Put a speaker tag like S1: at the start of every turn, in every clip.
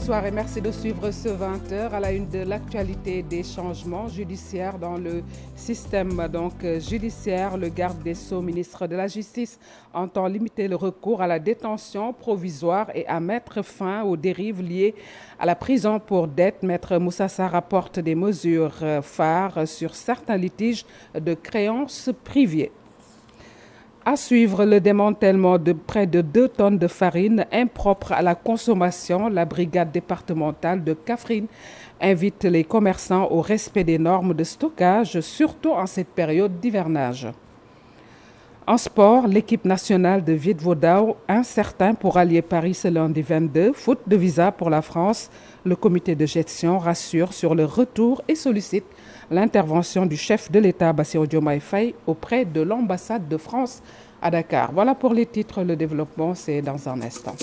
S1: bonsoir et merci de suivre ce 20h à la une de l'actualité des changements judiciaires dans le système judiciaire. Le garde des Sceaux, ministre de la Justice, entend limiter le recours à la détention provisoire et à mettre fin aux dérives liées à la prison pour dette. Maître Moussa Sarr apporte des mesures phares sur certains litiges de créances privées. À suivre le démantèlement de près de 2 tonnes de farine impropre à la consommation, la brigade départementale de Kaffrine invite les commerçants au respect des normes de stockage, surtout en cette période d'hivernage. En sport, l'équipe nationale de Viet-Vo-Dao, incertain pour allier Paris ce lundi 22, faute de visa pour la France. Le comité de gestion rassure sur le retour et sollicite l'intervention du chef de l'État, Bassirou Diomaye Faye, auprès de l'ambassade de France à Dakar. Voilà pour les titres, le développement, c'est dans un instant.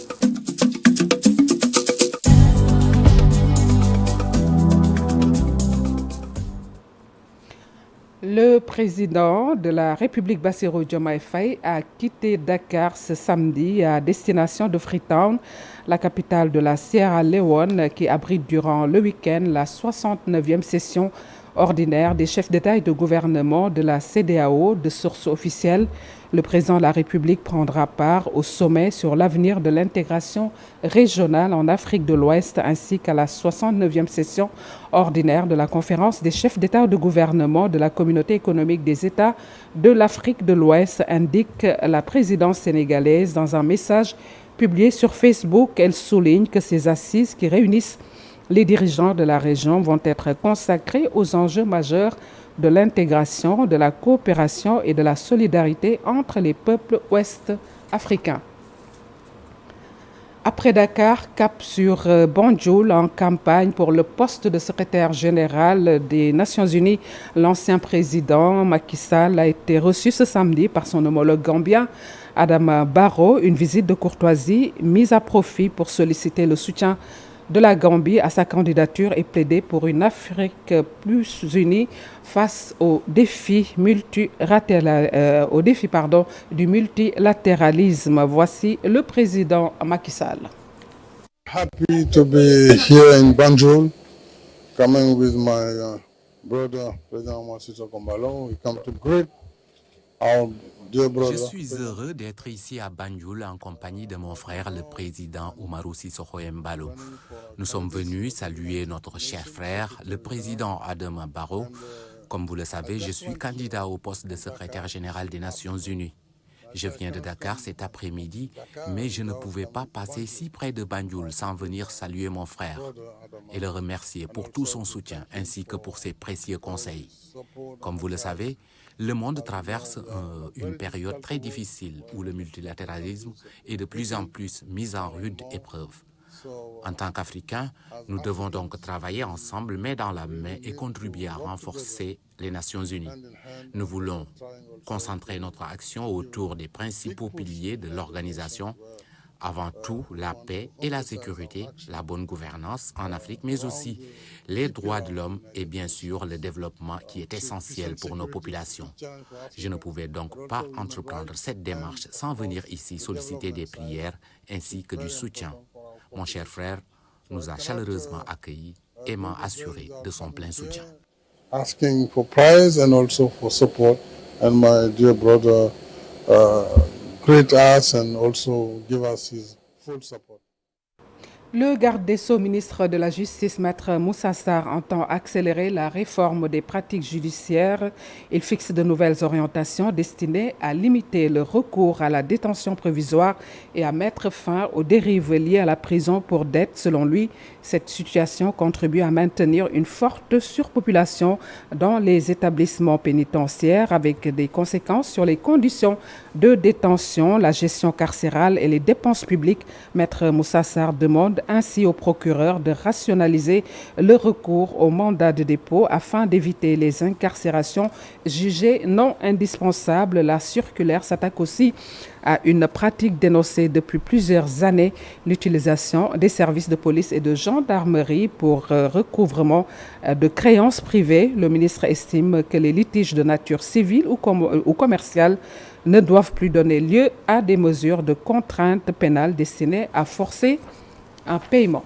S1: Le président de la République, Bassirou Diomaye Faye, a quitté Dakar ce samedi à destination de Freetown, la capitale de la Sierra Leone, qui abrite durant le week-end la 69e session ordinaire des chefs d'État et de gouvernement de la CEDEAO. De sources officielles, le président de la République prendra part au sommet sur l'avenir de l'intégration régionale en Afrique de l'Ouest ainsi qu'à la 69e session ordinaire de la conférence des chefs d'État et de gouvernement de la communauté économique des États de l'Afrique de l'Ouest, indique la présidence sénégalaise dans un message publié sur Facebook. Elle souligne que ces assises qui réunissent les dirigeants de la région vont être consacrés aux enjeux majeurs de l'intégration, de la coopération et de la solidarité entre les peuples ouest-africains. Après Dakar, cap sur Banjul en campagne pour le poste de secrétaire général des Nations Unies. L'ancien président Macky Sall a été reçu ce samedi par son homologue gambien Adama Barrow. Une visite de courtoisie mise à profit pour solliciter le soutien de la Gambie à sa candidature et plaider pour une Afrique plus unie face au défi du multilatéralisme. Voici le président Macky Sall.
S2: Happy to be here in Banjul, coming with my brother, President Masito Kombalo. We come to greet our dear brother.
S3: Je suis heureux d'être ici à Banjul en compagnie de mon frère, le président Umaru Sissoco Embalo. Nous sommes venus saluer notre cher frère, le président Adama Barrow. Comme vous le savez, je suis candidat au poste de secrétaire général des Nations Unies. Je viens de Dakar cet après-midi, mais je ne pouvais pas passer si près de Banjul sans venir saluer mon frère et le remercier pour tout son soutien ainsi que pour ses précieux conseils. Comme vous le savez, le monde traverse une période très difficile où le multilatéralisme est de plus en plus mis en rude épreuve. En tant qu'Africains, nous devons donc travailler ensemble, main dans la main, et contribuer à renforcer les Nations Unies. Nous voulons concentrer notre action autour des principaux piliers de l'organisation, avant tout la paix et la sécurité, la bonne gouvernance en Afrique, mais aussi les droits de l'homme et bien sûr le développement qui est essentiel pour nos populations. Je ne pouvais donc pas entreprendre cette démarche sans venir ici solliciter des prières ainsi que du soutien. Mon cher frère nous a chaleureusement accueillis et m'a assuré de son plein soutien.
S2: Asking for prayers and also for support, and my dear brother greet us and also give us his full support.
S1: Le garde des Sceaux, ministre de la Justice, Maître Moussa Sarr, entend accélérer la réforme des pratiques judiciaires. Il fixe de nouvelles orientations destinées à limiter le recours à la détention provisoire et à mettre fin aux dérives liées à la prison pour dette. Selon lui, cette situation contribue à maintenir une forte surpopulation dans les établissements pénitentiaires avec des conséquences sur les conditions de détention, la gestion carcérale et les dépenses publiques. Maître Moussa Sarr demande ainsi au procureur de rationaliser le recours au mandat de dépôt afin d'éviter les incarcérations jugées non indispensables. La circulaire s'attaque aussi à une pratique dénoncée depuis plusieurs années, l'utilisation des services de police et de gendarmerie pour recouvrement de créances privées. Le ministre estime que les litiges de nature civile ou commerciale ne doivent plus donner lieu à des mesures de contrainte pénale destinées à forcer un paiement.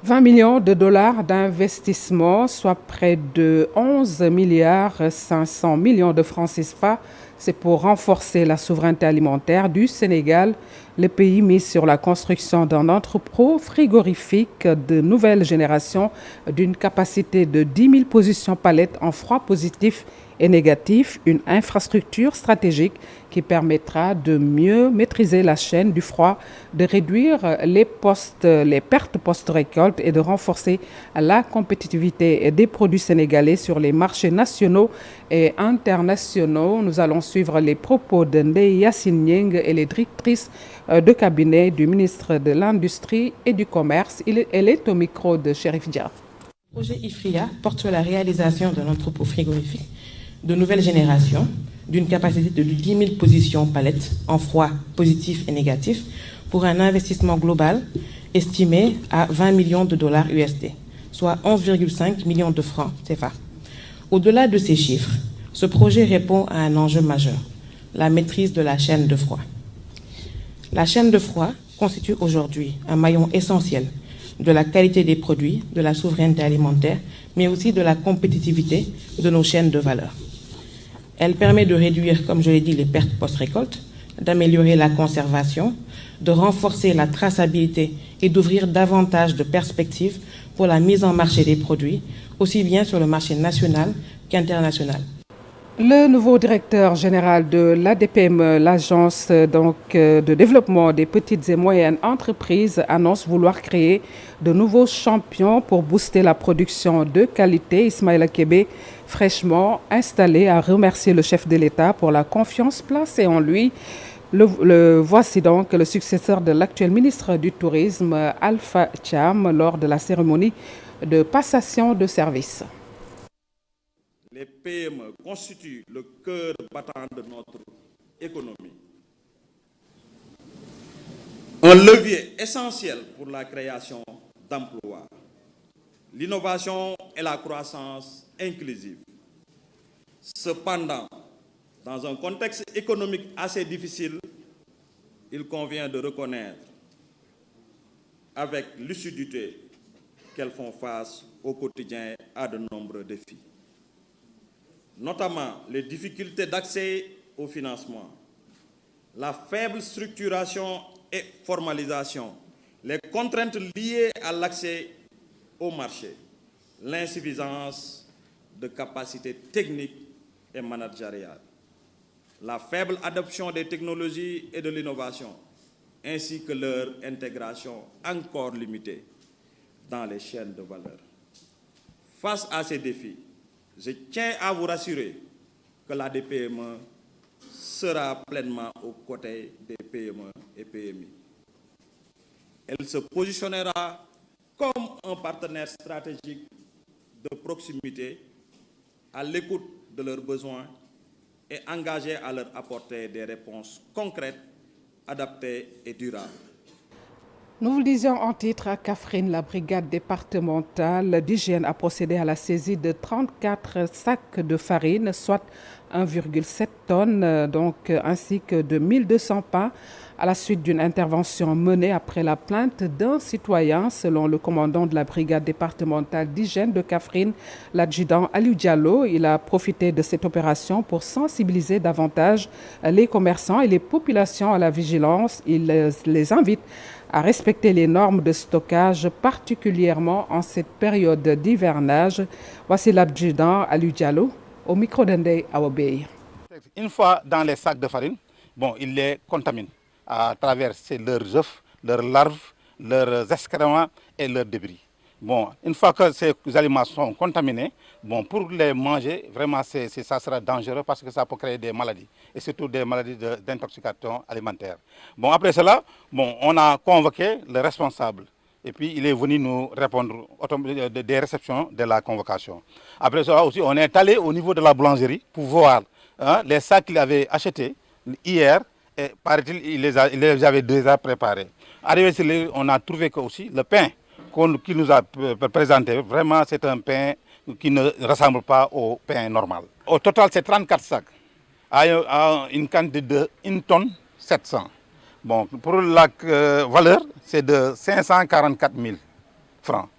S1: 20 millions de dollars d'investissement, soit près de 11 milliards 500 millions de francs CFA. C'est pour renforcer la souveraineté alimentaire du Sénégal. Le pays mise sur la construction d'un entrepôt frigorifique de nouvelle génération d'une capacité de 10 000 positions palettes en froid positif et négatif, une infrastructure stratégique qui permettra de mieux maîtriser la chaîne du froid, de réduire les pertes post-récolte et de renforcer la compétitivité des produits sénégalais sur les marchés nationaux et internationaux. Nous allons suivre les propos de Ndeye Yassine Nieng, elle est directrice de cabinet du ministre de l'Industrie et du Commerce. Elle est au micro de Chérif Dia.
S4: Le projet IFRIA porte sur la réalisation d'un entrepôt frigorifique de nouvelle génération d'une capacité de 10 000 positions palettes en froid positif et négatif pour un investissement global estimé à 20 millions de dollars USD, soit 11,5 millions de francs CFA. Au-delà de ces chiffres, ce projet répond à un enjeu majeur, la maîtrise de la chaîne de froid. La chaîne de froid constitue aujourd'hui un maillon essentiel de la qualité des produits, de la souveraineté alimentaire, mais aussi de la compétitivité de nos chaînes de valeur. Elle permet de réduire, comme je l'ai dit, les pertes post-récolte, d'améliorer la conservation, de renforcer la traçabilité et d'ouvrir davantage de perspectives pour la mise en marché des produits, aussi bien sur le marché national qu'international.
S1: Le nouveau directeur général de l'ADPME, l'agence de développement des petites et moyennes entreprises, annonce vouloir créer de nouveaux champions pour booster la production de qualité. Ismaïla Kébé, fraîchement installé, a remercié le chef de l'État pour la confiance placée en lui. Voici donc le successeur de l'actuel ministre du Tourisme, Alpha Thiam, lors de la cérémonie de passation de service.
S5: Les PME constituent le cœur battant de notre économie. Un levier essentiel pour la création d'emplois, l'innovation et la croissance inclusive. Cependant, dans un contexte économique assez difficile, il convient de reconnaître avec lucidité qu'elles font face au quotidien à de nombreux défis, notamment les difficultés d'accès au financement, la faible structuration et formalisation, les contraintes liées à l'accès au marché, l'insuffisance de capacités techniques et managériales, la faible adoption des technologies et de l'innovation, ainsi que leur intégration encore limitée dans les chaînes de valeur. Face à ces défis, je tiens à vous rassurer que l'ADPME sera pleinement aux côtés des PME et PMI. Elle se positionnera comme un partenaire stratégique de proximité, à l'écoute de leurs besoins et engagée à leur apporter des réponses concrètes, adaptées et durables.
S1: Nous vous le disions en titre, à Kaffrine, la brigade départementale d'hygiène a procédé à la saisie de 34 sacs de farine, soit 1,7 tonnes, ainsi que de 1200 pains, à la suite d'une intervention menée après la plainte d'un citoyen. Selon le commandant de la brigade départementale d'hygiène de Kaffrine, l'adjudant Aliou Diallo, il a profité de cette opération pour sensibiliser davantage les commerçants et les populations à la vigilance. Il les invite à respecter les normes de stockage, particulièrement en cette période d'hivernage. Voici l'adjudant Aliou Diallo au micro d'Ndeye Awobey.
S6: Une fois dans les sacs de farine, ils les contaminent à travers leurs œufs, leurs larves, leurs excréments et leurs débris. Une fois que ces aliments sont contaminés, pour les manger, vraiment, ça sera dangereux parce que ça peut créer des maladies, et surtout des maladies d'intoxication alimentaire. Après cela, on a convoqué le responsable, et puis il est venu nous répondre des réceptions de la convocation. Après cela aussi, on est allé au niveau de la boulangerie pour voir les sacs qu'il avait achetés hier, et paraît-il, il les avait déjà préparés. Arrivé sur lui, on a trouvé que aussi le pain qu'il nous a présenté, vraiment c'est un pain qui ne ressemble pas au pain normal. Au total, c'est 34 sacs, à une quantité de 1 tonne 700. Pour la valeur, c'est de 544 000 francs.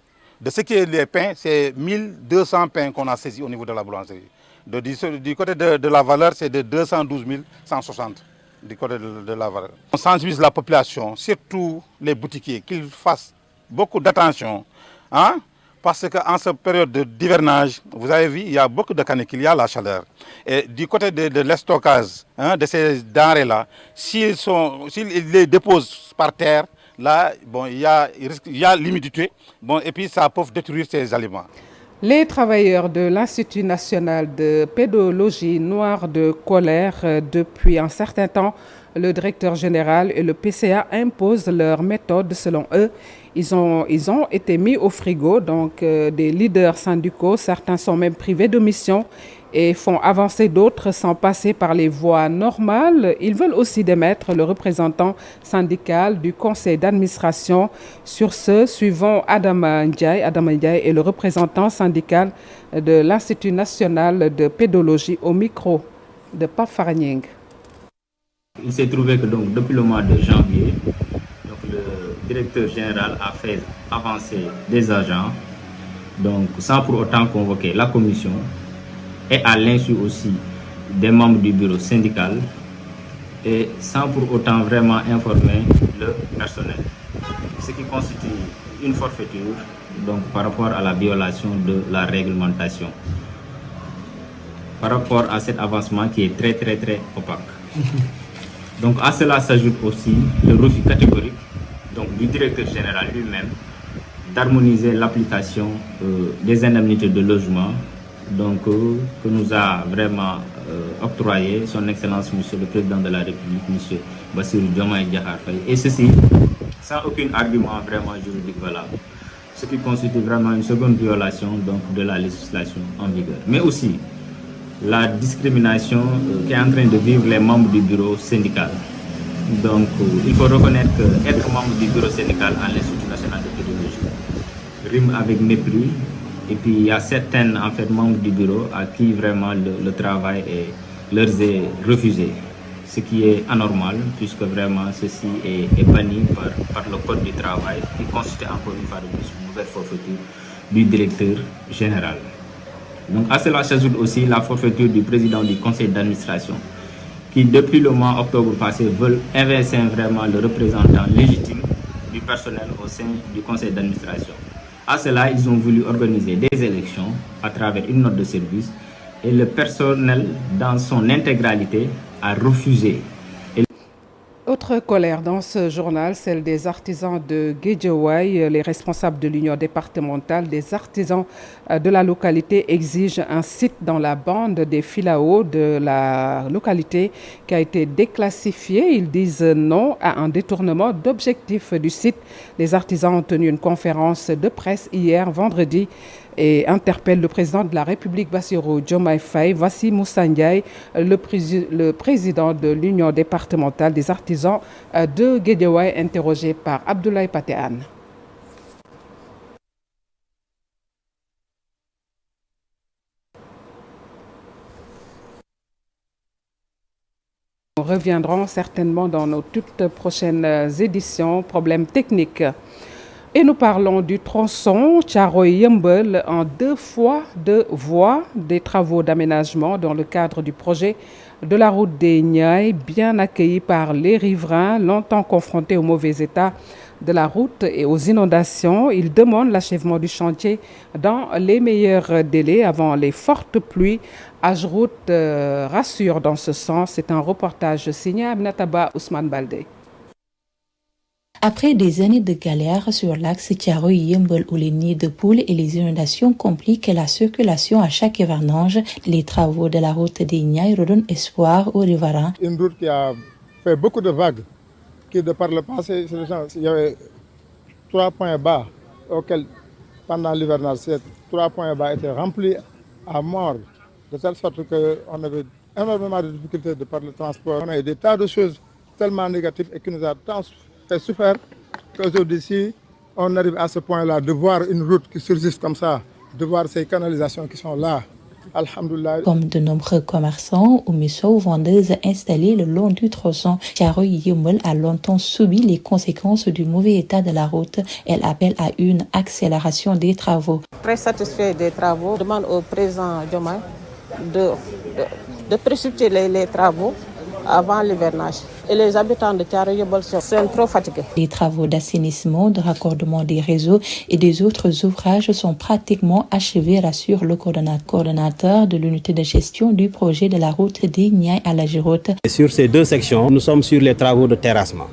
S6: De ce qui est les pains, c'est 1200 pains qu'on a saisis au niveau de la boulangerie. Du côté de la valeur, c'est de 212 160 du côté de la valeur. On sensibilise la population, surtout les boutiquiers, qu'ils fassent beaucoup d'attention. Hein? Parce qu'en cette période d'hivernage, vous avez vu, il y a beaucoup de canicules, il y a la chaleur. Et du côté de l'estockage de ces denrées-là, s'ils les déposent par terre, là, bon, il y a l'humidité, bon, et puis ça peut détruire ces aliments.
S1: Les travailleurs de l'Institut national de pédologie noirs de colère depuis un certain temps. Le directeur général et le PCA imposent leurs méthodes selon eux. Ils ont été mis au frigo, donc des leaders syndicaux. Certains sont même privés de mission et font avancer d'autres sans passer par les voies normales. Ils veulent aussi démettre le représentant syndical du conseil d'administration. Sur ce, suivons Adama Ndiaye. Adama Ndiaye est le représentant syndical de l'Institut national de pédologie au micro de Pape Faranying.
S7: Il s'est trouvé que donc, depuis le mois de janvier, donc, le directeur général a fait avancer des agents, donc, sans pour autant convoquer la commission et à l'insu aussi des membres du bureau syndical et sans pour autant vraiment informer le personnel. Ce qui constitue une forfaiture donc, par rapport à la violation de la réglementation. Par rapport à cet avancement qui est très opaque. Donc à cela s'ajoute aussi le refus catégorique donc, du directeur général lui-même d'harmoniser l'application des indemnités de logement donc, que nous a vraiment octroyé son Excellence Monsieur le Président de la République, Monsieur Bassirou Diomaye Diakhar Faye. Et ceci sans aucun argument vraiment juridique valable. Ce qui constitue vraiment une seconde violation donc, de la législation en vigueur. Mais aussi la discrimination qui est en train de vivre les membres du bureau syndical. Donc, il faut reconnaître qu'être membre du bureau syndical à l'Institut national de pédologie rime avec mépris. Et puis, il y a certains en fait, membres du bureau à qui vraiment le travail leur est refusé. Ce qui est anormal, puisque vraiment ceci est banni par le Code du travail, qui constitue encore une fois de plus une nouvelle forfaiture du directeur général. Donc à cela s'ajoute aussi la forfaiture du président du conseil d'administration qui depuis le mois d'octobre passé veulent inverser vraiment le représentant légitime du personnel au sein du conseil d'administration. À cela, ils ont voulu organiser des élections à travers une note de service et le personnel dans son intégralité a refusé.
S1: Autre colère dans ce journal, celle des artisans de Guédiawaye. Les responsables de l'union départementale des artisans de la localité exigent un site dans la bande des Filao de la localité qui a été déclassifié. Ils disent non à un détournement d'objectifs du site. Les artisans ont tenu une conférence de presse hier, vendredi, et interpelle le président de la République, Bassirou Diomaye Faye. Voici Moussa Ndiaye, le président de l'Union départementale des artisans de Guédiawaye, interrogé par Abdoulaye Patéane. Nous reviendrons certainement dans nos toutes prochaines éditions. Problèmes techniques. Et nous parlons du tronçon Thiaroye-Yeumbeul en 2 fois 2 voies, des travaux d'aménagement dans le cadre du projet de la route des Niayes, bien accueilli par les riverains, longtemps confrontés au mauvais état de la route et aux inondations. Ils demandent l'achèvement du chantier dans les meilleurs délais avant les fortes pluies. AGEROUTE rassure dans ce sens. C'est un reportage signé Aminataba Ousmane Baldé.
S8: Après des années de galère sur l'axe Thiaroye-Yeumbeul où les nids de poules et les inondations compliquent la circulation à chaque hivernage, les travaux de la route des Niayes redonnent espoir aux riverains.
S2: Une route qui a fait beaucoup de vagues, qui de par le passé, il y avait 3 points bas auxquels, pendant l'hivernage, ces 3 points bas étaient remplis à mort, de telle sorte qu'on avait énormément de difficultés de par le transport. On a eu des tas de choses tellement négatives et qui nous a tant fait souffert qu'aujourd'hui, si on arrive à ce point-là, de voir une route qui surgit comme ça, de voir ces canalisations qui sont là, Alhamdulillah.
S8: Comme de nombreux commerçants ou vendeuses installés le long du tronçon Thiaroye-Yeumbeul a longtemps subi les conséquences du mauvais état de la route. Elle appelle à une accélération des travaux.
S9: Très satisfait des travaux. Je demande au président Diomaye de précipiter les travaux avant l'hivernage. Et les habitants de Thiaroye-Yeumbeul sont trop fatigués.
S8: Les travaux d'assainissement, de raccordement des réseaux et des autres ouvrages sont pratiquement achevés, rassure le coordonnateur de l'unité de gestion du projet de la route des Niayes à la Girotte.
S10: Sur ces deux sections, nous sommes sur les travaux de terrassement.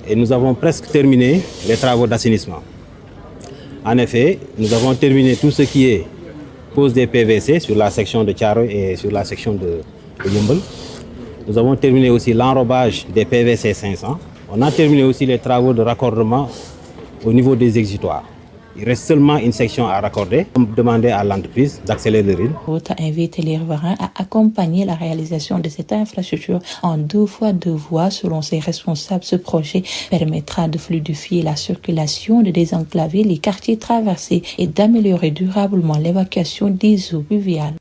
S10: Et nous avons presque terminé les travaux d'assainissement. En effet, nous avons terminé tout ce qui est pose des PVC sur la section de Thiaroye et sur la section de Yeumbeul. Nous avons terminé aussi l'enrobage des PVC 500. On a terminé aussi les travaux de raccordement au niveau des exutoires. Il reste seulement une section à raccorder. On demandait à l'entreprise d'accélérer le rythme.
S8: Route invite les riverains à accompagner la réalisation de cette infrastructure en 2 fois 2 voies. Selon ses responsables, ce projet permettra de fluidifier la circulation, de désenclaver les quartiers traversés et d'améliorer durablement l'évacuation des eaux pluviales.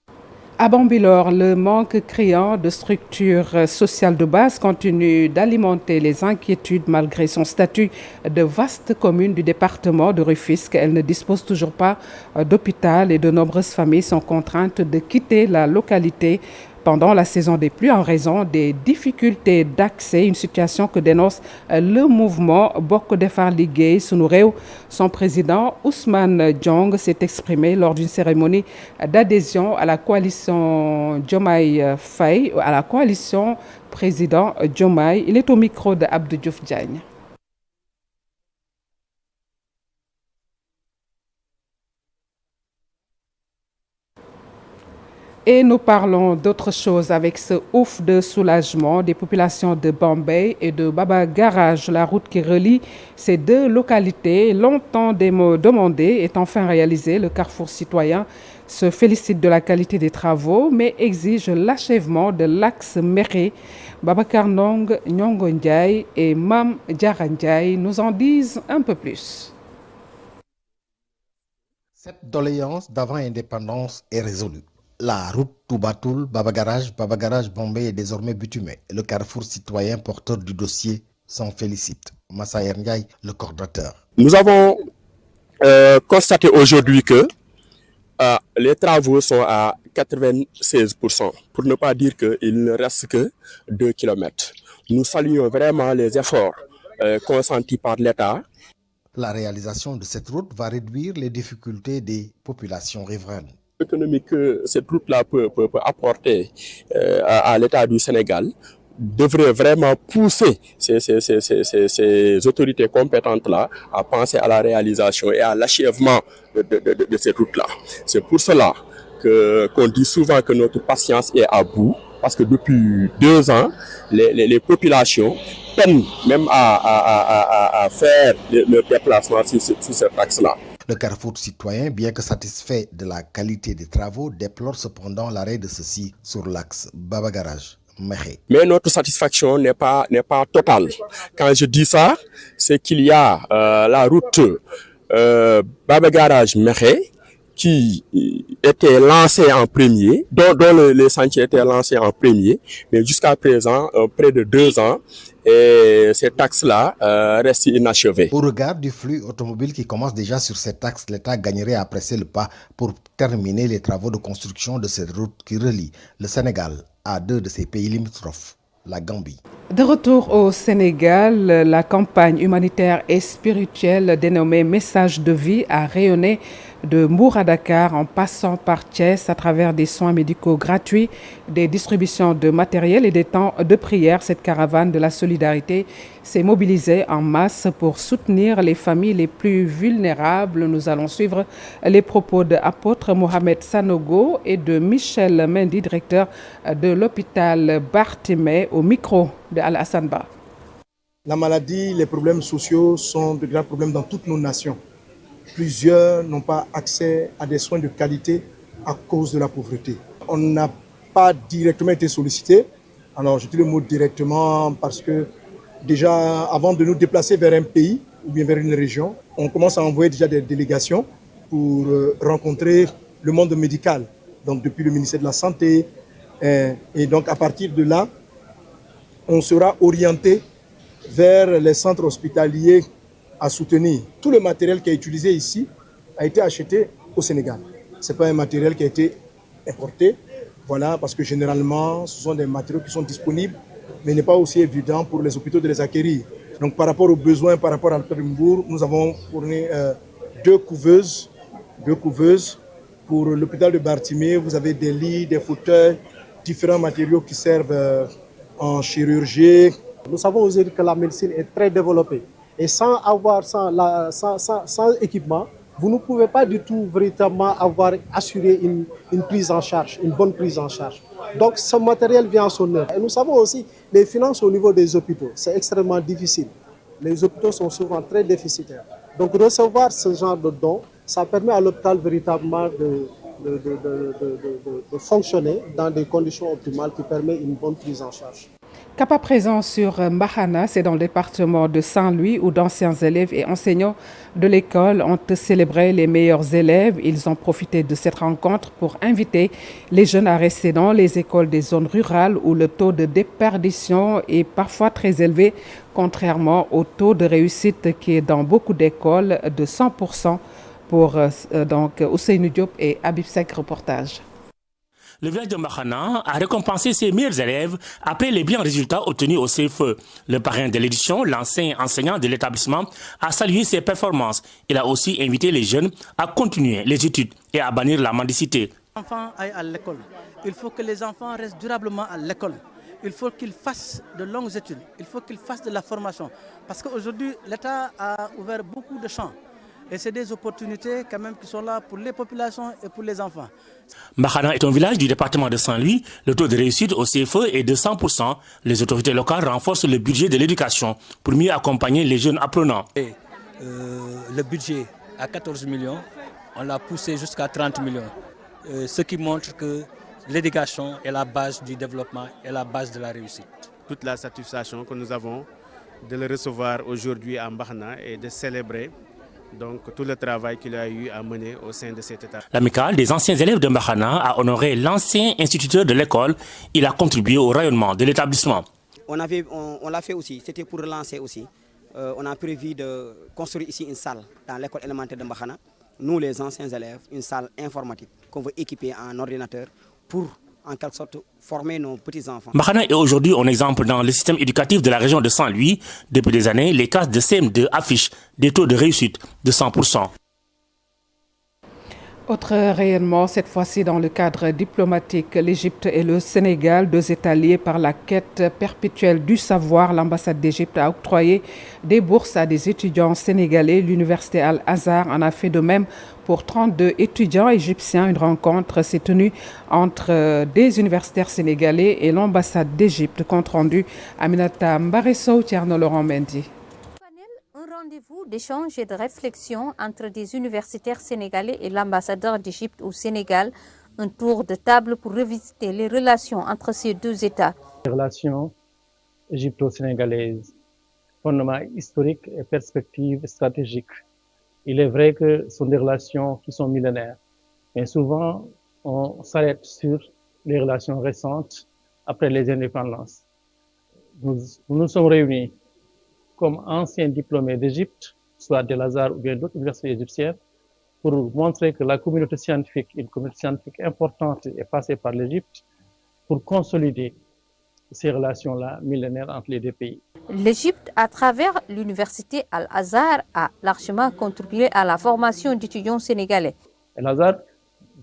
S1: À Bambilor, le manque criant de structures sociales de base continue d'alimenter les inquiétudes malgré son statut de vaste commune du département de Rufisque. Elle ne dispose toujours pas d'hôpital et de nombreuses familles sont contraintes de quitter la localité pendant la saison des pluies en raison des difficultés d'accès, une situation que dénonce le mouvement Bokk Defar Liggéey Sunu Réew. Son président Ousmane Diong s'est exprimé lors d'une cérémonie d'adhésion à la coalition Diomaye Faye, à la coalition président Diomaye. Il est au micro de Abdou Diouf Diagne. Et nous parlons d'autre chose avec ce ouf de soulagement des populations de Bambey et de Baba Garage. La route qui relie ces deux localités, longtemps demandée, est enfin réalisée. Le carrefour citoyen se félicite de la qualité des travaux, mais exige l'achèvement de l'axe Méré. Babacar Ndong, Nyongo Ndiaye et Mam Diarra Ndiaye nous en disent un peu plus.
S11: Cette doléance d'avant-indépendance est résolue. La route Toubatoul, Baba Garage, Bambey est désormais bitumée. Le carrefour citoyen porteur du dossier s'en félicite. Massa Ndiaye, le coordonnateur.
S12: Nous avons constaté aujourd'hui que les travaux sont à 96%, pour ne pas dire qu'il ne reste que 2 km. Nous saluons vraiment les efforts consentis par l'État.
S11: La réalisation de cette route va réduire les difficultés des populations riveraines.
S12: Économique que cette route-là peut apporter à l'État du Sénégal devrait vraiment pousser ces autorités compétentes-là à penser à la réalisation et à l'achèvement de cette route-là. C'est pour cela qu'on dit souvent que notre patience est à bout, parce que depuis 2 ans, les populations peinent même à faire le déplacement sur cet axe-là.
S11: Le carrefour citoyen, bien que satisfait de la qualité des travaux, déplore cependant l'arrêt de ceux-ci sur l'axe Baba Garage.
S12: Mais notre satisfaction n'est pas totale. Quand je dis ça, c'est qu'il y a la route Baba Garage Méré qui était lancée en premier, dont les sentiers étaient lancés en premier, mais jusqu'à présent, près de 2 ans, et cet axe-là reste inachevé.
S11: Au regard du flux automobile qui commence déjà sur cet axe, l'État gagnerait à presser le pas pour terminer les travaux de construction de cette route qui relie le Sénégal à 2 de ses pays limitrophes, la Gambie.
S1: De retour au Sénégal, la campagne humanitaire et spirituelle dénommée Message de vie a rayonné de Mbour à Dakar en passant par Thiès à travers des soins médicaux gratuits, des distributions de matériel et des temps de prière. Cette caravane de la solidarité s'est mobilisée en masse pour soutenir les familles les plus vulnérables. Nous allons suivre les propos de apôtre Mohamed Sanogo et de Michel Mendy, directeur de l'hôpital Barthélemy, au micro de Al-Hassan Ba.
S13: La maladie, les problèmes sociaux sont de grands problèmes dans toutes nos nations. Plusieurs n'ont pas accès à des soins de qualité à cause de la pauvreté. On n'a pas directement été sollicité. Alors, je dis le mot directement parce que déjà, avant de nous déplacer vers un pays ou bien vers une région, on commence à envoyer déjà des délégations pour rencontrer le monde médical donc depuis le ministère de la Santé. Et donc à partir de là, on sera orienté vers les centres hospitaliers à soutenir. Tout le matériel qui est utilisé ici a été acheté au Sénégal. Ce n'est pas un matériel qui a été importé, voilà, parce que généralement, ce sont des matériaux qui sont disponibles, mais il n'est pas aussi évident pour les hôpitaux de les acquérir. Donc par rapport aux besoins, par rapport à Alpes-de-Mbourg, nous avons fourni deux couveuses. Pour l'hôpital de Bartimée, vous avez des lits, des fauteuils, différents matériaux qui servent en chirurgie.
S14: Nous savons aujourd'hui que la médecine est très développée. Et sans équipement, vous ne pouvez pas du tout véritablement avoir assuré une prise en charge, une bonne prise en charge. Donc ce matériel vient à son heure. Et nous savons aussi les finances au niveau des hôpitaux, c'est extrêmement difficile. Les hôpitaux sont souvent très déficitaires. Donc recevoir ce genre de dons, ça permet à l'hôpital véritablement de fonctionner dans des conditions optimales qui permettent une bonne prise en charge.
S1: Cap à présent sur Mbaxana, c'est dans le département de Saint-Louis où d'anciens élèves et enseignants de l'école ont célébré les meilleurs élèves. Ils ont profité de cette rencontre pour inviter les jeunes à rester dans les écoles des zones rurales où le taux de déperdition est parfois très élevé, contrairement au taux de réussite qui est dans beaucoup d'écoles de 100%. Pour donc Ousseynou Diop et Habib Seck, reportage.
S15: Le village de Mbaxana a récompensé ses meilleurs élèves après les bons résultats obtenus au CFE. Le parrain de l'édition, l'ancien enseignant de l'établissement, a salué ses performances. Il a aussi invité les jeunes à continuer les études et à bannir la mendicité.
S16: Les enfants aillent à l'école. Il faut que les enfants restent durablement à l'école. Il faut qu'ils fassent de longues études. Il faut qu'ils fassent de la formation. Parce qu'aujourd'hui, l'État a ouvert beaucoup de champs. Et c'est des opportunités quand même qui sont là pour les populations et pour les enfants.
S15: Mbaxana est un village du département de Saint-Louis. Le taux de réussite au CFE est de 100%. Les autorités locales renforcent le budget de l'éducation pour mieux accompagner les jeunes apprenants.
S17: Le budget à 14 millions, on l'a poussé jusqu'à 30 millions. Ce qui montre que l'éducation est la base du développement et la base de la réussite.
S18: Toute la satisfaction que nous avons de le recevoir aujourd'hui à Mbaxana et de célébrer donc tout le travail qu'il a eu à mener au sein de cet état.
S15: L'amicale des anciens élèves de Mbaxana a honoré l'ancien instituteur de l'école. Il a contribué au rayonnement de l'établissement.
S19: On l'a fait aussi, c'était pour relancer aussi. On a prévu de construire ici une salle dans l'école élémentaire de Mbaxana. Nous, les anciens élèves, une salle informatique qu'on veut équiper en ordinateur pour en quelque sorte former nos petits-enfants.
S15: Mbaxana est aujourd'hui un exemple dans le système éducatif de la région de Saint-Louis. Depuis des années, les classes de CM2 affichent des taux de réussite de 100%.
S1: Autre rayonnement, cette fois-ci dans le cadre diplomatique, l'Égypte et le Sénégal, deux États liés par la quête perpétuelle du savoir. L'ambassade d'Égypte a octroyé des bourses à des étudiants sénégalais. L'université Al-Azhar en a fait de même pour 32 étudiants égyptiens. Une rencontre s'est tenue entre des universitaires sénégalais et l'ambassade d'Égypte. Compte rendu Aminata Mbaresso, Tierno Laurent Mendy.
S20: Rendez-vous d'échange et de réflexion entre des universitaires sénégalais et l'ambassadeur d'Égypte au Sénégal. Un tour de table pour revisiter les relations entre ces deux États.
S21: Les relations égypto-sénégalaises, fondement historique et perspective stratégique. Il est vrai que ce sont des relations qui sont millénaires, mais souvent on s'arrête sur les relations récentes après les indépendances. Nous nous sommes réunis comme anciens diplômés d'Égypte, soit de Al-Azhar ou bien d'autres universités égyptiennes, pour montrer que la communauté scientifique, une communauté scientifique importante, est passée par l'Égypte pour consolider ces relations-là millénaires entre les deux pays.
S20: L'Égypte, à travers l'université Al-Azhar, a largement contribué à la formation d'étudiants sénégalais.
S21: Al-Azhar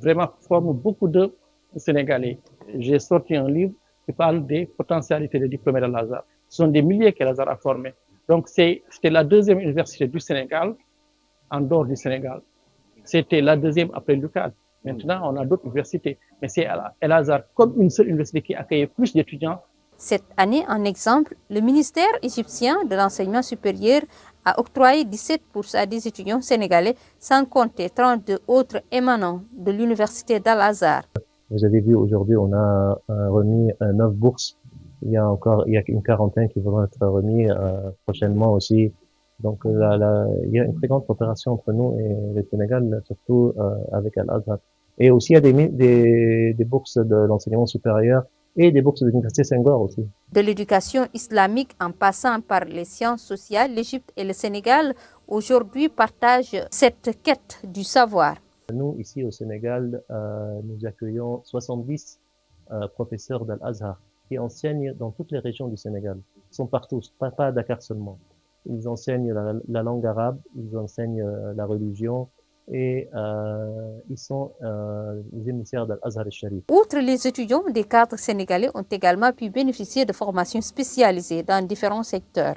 S21: vraiment forme beaucoup de Sénégalais. J'ai sorti un livre qui parle des potentialités des diplômés d'Al-Azhar. Ce sont des milliers qu'Al-Azhar a formés. Donc c'était la deuxième université du Sénégal, en dehors du Sénégal. C'était la deuxième après l'UCAD. Maintenant, on a d'autres universités. Mais c'est Al-Azhar comme une seule université qui accueille plus d'étudiants.
S20: Cette année, en exemple, le ministère égyptien de l'enseignement supérieur a octroyé 17 bourses à des étudiants sénégalais, sans compter 32 autres émanants de l'université d'Al-Azhar.
S22: Vous avez vu, aujourd'hui, on a remis 9 bourses. Il y a une quarantaine qui vont être remis prochainement aussi. Donc il y a une très grande coopération entre nous et le Sénégal, surtout avec Al-Azhar. Et aussi, il y a des bourses de l'enseignement supérieur et des bourses de l'Université Senghor aussi.
S20: De l'éducation islamique en passant par les sciences sociales, l'Égypte et le Sénégal aujourd'hui partagent cette quête du savoir.
S22: Nous, ici au Sénégal, nous accueillons 70 professeurs d'Al-Azhar qui enseignent dans toutes les régions du Sénégal. Ils sont partout, pas à Dakar seulement. Ils enseignent la langue arabe, ils enseignent la religion et ils sont les émissaires d'Al-Azhar al-Sharif.
S20: Outre les étudiants, des cadres sénégalais ont également pu bénéficier de formations spécialisées dans différents secteurs.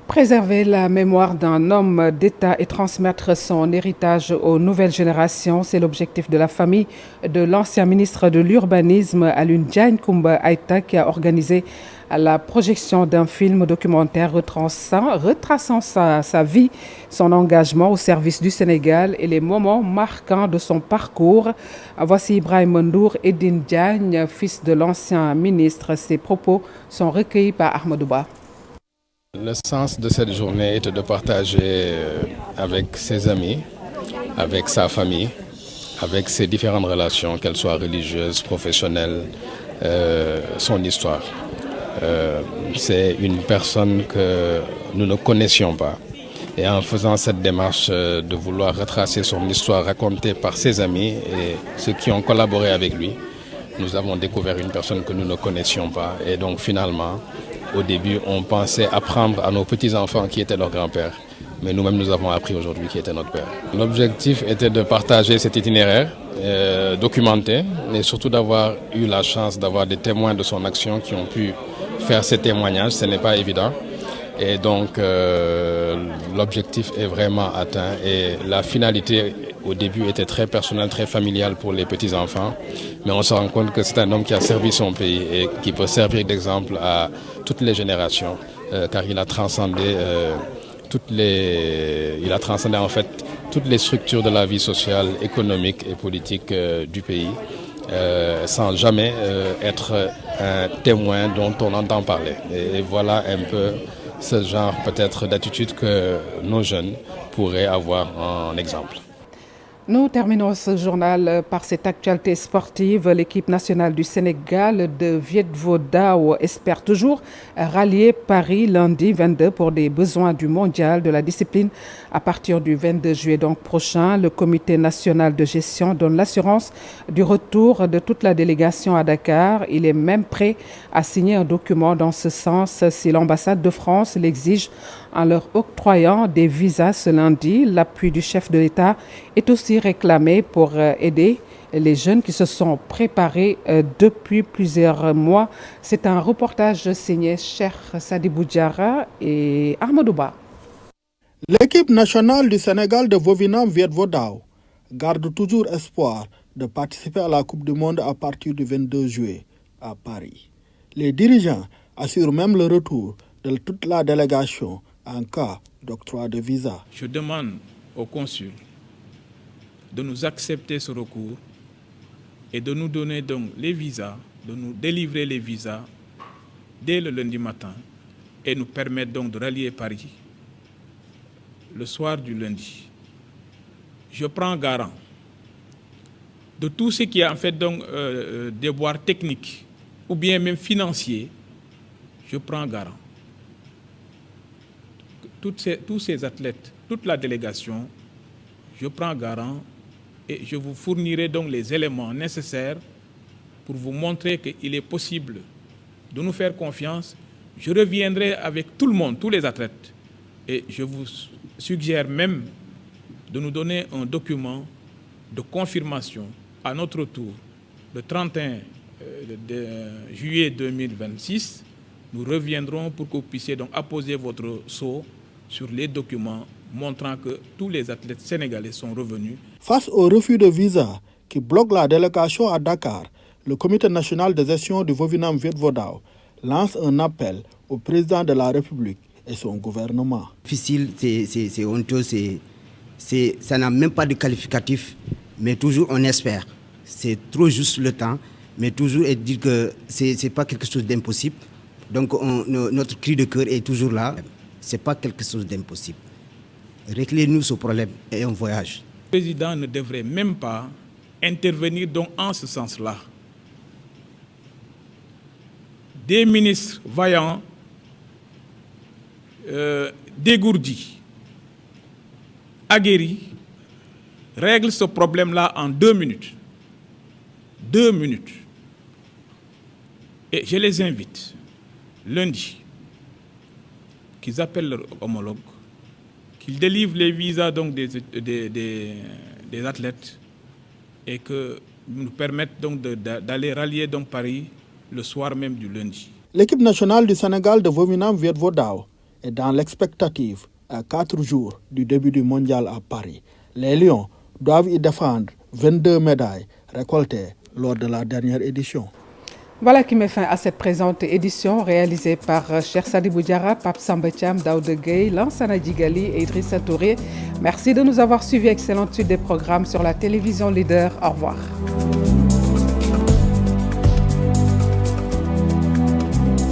S1: Préserver la mémoire d'un homme d'État et transmettre son héritage aux nouvelles générations, c'est l'objectif de la famille de l'ancien ministre de l'Urbanisme, Alioune Diagne Coumba Aïta, qui a organisé la projection d'un film documentaire retraçant sa vie, son engagement au service du Sénégal et les moments marquants de son parcours. Voici Ibrahim Ndour Edine Diagne, fils de l'ancien ministre. Ses propos sont recueillis par Ahmadou Ba.
S3: Le sens de cette journée était de partager avec ses amis, avec sa famille, avec ses différentes relations, qu'elles soient religieuses, professionnelles, son histoire. C'est une personne que nous ne connaissions pas. Et en faisant cette démarche de vouloir retracer son histoire racontée par ses amis et ceux qui ont collaboré avec lui, nous avons découvert une personne que nous ne connaissions pas. Et donc finalement, au début, on pensait apprendre à nos petits-enfants qui étaient leur grand-père. Mais nous-mêmes, nous avons appris aujourd'hui qui était notre père. L'objectif était de partager cet itinéraire, documenté, et surtout d'avoir eu la chance d'avoir des témoins de son action qui ont pu faire ces témoignages. Ce n'est pas évident. Et donc, l'objectif est vraiment atteint. Et la finalité, au début, était très personnelle, très familiale pour les petits-enfants. Mais on se rend compte que c'est un homme qui a servi son pays et qui peut servir d'exemple à toutes les générations, car il a transcendé en fait toutes les structures de la vie sociale, économique et politique du pays, sans jamais être un témoin dont on entend parler. Et voilà un peu ce genre peut-être d'attitude que nos jeunes pourraient avoir en exemple.
S1: Nous terminons ce journal par cette actualité sportive. L'équipe nationale du Sénégal de Viet Vo Dao espère toujours rallier Paris lundi 22 pour des besoins du mondial de la discipline à partir du 22 juillet donc prochain. Le comité national de gestion donne l'assurance du retour de toute la délégation à Dakar. Il est même prêt à signer un document dans ce sens si l'ambassade de France l'exige en leur octroyant des visas ce lundi. L'appui du chef de l'État est aussi réclamé pour aider les jeunes qui se sont préparés depuis plusieurs mois. C'est un reportage signé Cheikh Sadibou Diarra et Ahmadou Ba.
S4: L'équipe nationale du Sénégal de Vovinam Viet Vo Dao garde toujours espoir de participer à la Coupe du Monde à partir du 22 juillet à Paris. Les dirigeants assurent même le retour de toute la délégation en cas d'octroi de visa.
S23: Je demande au consul de nous accepter ce recours et de nous donner donc les visas, de nous délivrer les visas dès le lundi matin et nous permettre donc de rallier Paris le soir du lundi. Je prends garant de tout ce qui est en fait donc déboires techniques ou bien même financiers. Je prends garant. Tous ces athlètes, toute la délégation, je prends garant et je vous fournirai donc les éléments nécessaires pour vous montrer qu'il est possible de nous faire confiance. Je reviendrai avec tout le monde, tous les athlètes, et je vous suggère même de nous donner un document de confirmation à notre tour le 31 juillet 2026. Nous reviendrons pour que vous puissiez donc apposer votre sceau sur les documents montrant que tous les athlètes sénégalais sont revenus.
S4: Face au refus de visa qui bloque la délégation à Dakar, le comité national de gestion du Vovinam Viet Vo Dao lance un appel au président de la République et son gouvernement.
S24: Difficile, c'est honteux, ça n'a même pas de qualificatif, mais toujours on espère. C'est trop juste le temps, mais toujours et dire que c'est pas quelque chose d'impossible. Donc notre cri de cœur est toujours là. C'est pas quelque chose d'impossible. Réglez-nous ce problème et un voyage.
S23: Le président ne devrait même pas intervenir donc en ce sens-là. Des ministres vaillants, dégourdis, aguerris, règlent ce problème-là en 2 minutes. 2 minutes. Et je les invite, lundi, qu'ils appellent leurs homologues, qu'ils délivrent les visas donc des athlètes et que nous permettent donc d'aller rallier donc Paris le soir même du lundi.
S4: L'équipe nationale du Sénégal de Vovinam Viet-Vo Dao est dans l'expectative à 4 jours du début du mondial à Paris. Les Lions doivent y défendre 22 médailles récoltées lors de la dernière édition.
S1: Voilà qui met fin à cette présente édition réalisée par Cheikh Sadibou Diarra, Pape Samba Thiam, Daouda Gueye, Lansana Djigali et Idrissa Touré. Merci de nous avoir suivis. Excellente suite des programmes sur la télévision Leader. Au revoir.